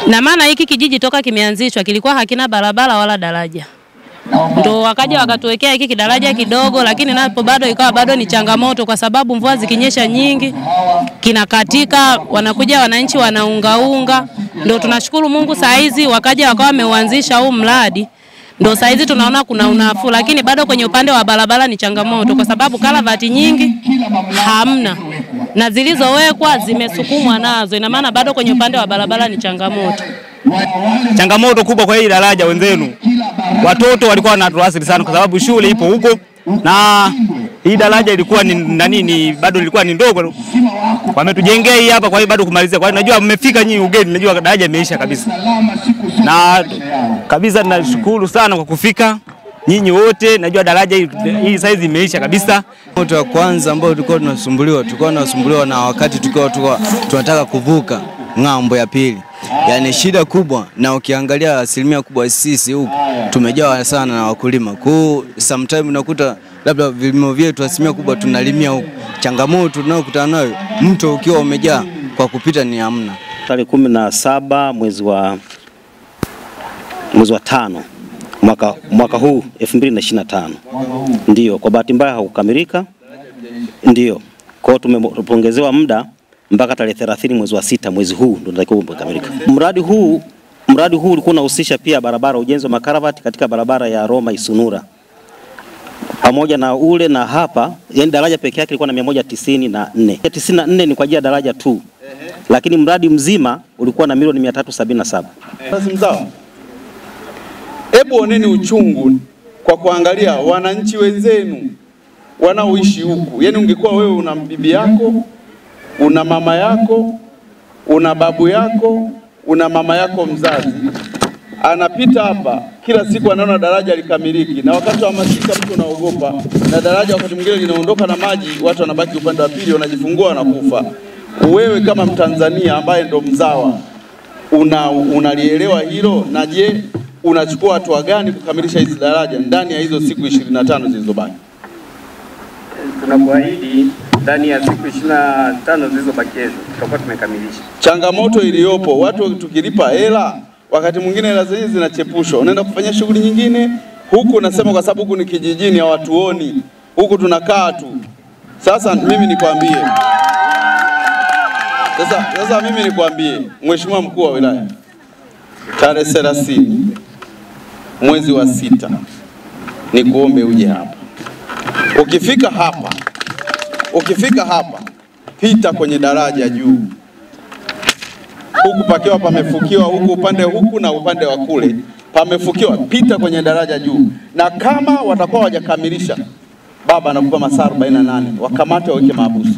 Na maana hiki kijiji toka kimeanzishwa kilikuwa hakina barabara wala daraja. Ndio wakaja wakatuwekea hiki daraja kidogo, lakini napo bado ikawa bado ni changamoto kwa sababu mvua zikinyesha nyingi kinakatika, wanakuja wananchi wanaungaunga. Ndio tunashukuru Mungu saa hizi wakaja wakawa wameuanzisha huu mradi. Ndio saa hizi tunaona kuna unafuu, lakini bado kwenye upande wa barabara ni changamoto kwa sababu kalavati nyingi hamna. Na zilizowekwa zimesukumwa nazo. Ina maana bado kwenye upande wa barabara ni changamoto. Changamoto kubwa kwa hili daraja wenzenu. Watoto walikuwa wanatuasili sana kwa sababu shule ipo huko na hii daraja ilikuwa ni bado ilikuwa ni ndogo. Wametujengea hii hapa kwa hiyo bado kumalizia. Kwa hiyo najua mmefika nyinyi ugeni, najua daraja imeisha kabisa. Na kabisa tunashukuru sana kwa kufika nyinyi wote, najua daraja hii size imeisha kabisa. Moto wa kwanza ambao tulikuwa tunasumbuliwa na wakati tulikuwa tunataka kuvuka ng'ambo ya pili. Yaani shida kubwa, na ukiangalia asilimia kubwa sisi huku tumejawa sana na wakulima. Kwa sometimes unakuta labda vilimo vyetu asilimia kubwa tunalimia huku. Changamoto tunayokutana nayo, mto ukiwa umejaa kwa kupita ni hamna. Tarehe 17 mwezi wa 5 mwaka huu 2025. Ndio, kwa bahati mbaya haukamilika. Ndio. Kwa hiyo tumepongezewa muda mpaka tarehe 30 mwezi wa 6 mwezi huu ndio natakiwa kukamilika. Mradi huu ulikuwa unahusisha pia barabara, ujenzi wa makaravati katika barabara ya Roma Isunura. Pamoja na ule na hapa, yani daraja pekee yake ilikuwa na 194. 94 ni kwa ajili ya daraja tu. Lakini mradi mzima ulikuwa na milioni 377. Basi mzao, hebu oneni uchungu kwa kuangalia wananchi wenzenu wanaoishi huku. Yaani ungekuwa wewe una bibi yako, una mama yako, una babu yako, una mama yako mzazi, anapita hapa kila siku anaona daraja likamiliki, na wakati wa masika mtu unaogopa, na daraja wakati mwingine linaondoka na maji, watu wanabaki upande wa pili, wanajifungua na kufa. Wewe kama Mtanzania ambaye ndo mzawa unalielewa hilo, na je, unachukua hatua gani kukamilisha hizi daraja ndani ya hizo siku 25 zilizobaki? Tunakuahidi ndani ya siku 25 zilizobaki tutakuwa tumekamilisha. Changamoto iliyopo, watu tukilipa hela, wakati mwingine hela zenyewe zinachepushwa. Unaenda kufanya shughuli nyingine, huku nasema kwa sababu huku ni kijijini hawatuoni. Huku tunakaa tu. Sasa mimi nikwambie. Mheshimiwa Mkuu wa Wilaya, tarehe 30 mwezi wa 6 nikuombe uje hapa. Ukifika hapa, pita kwenye daraja juu. Huku pakiwa pamefukiwa, huku upande huku na upande wa kule pamefukiwa, pita kwenye daraja juu. Na kama watakuwa hawajakamilisha, baba anakupa masaa 48, wakamate waweke mahabusu.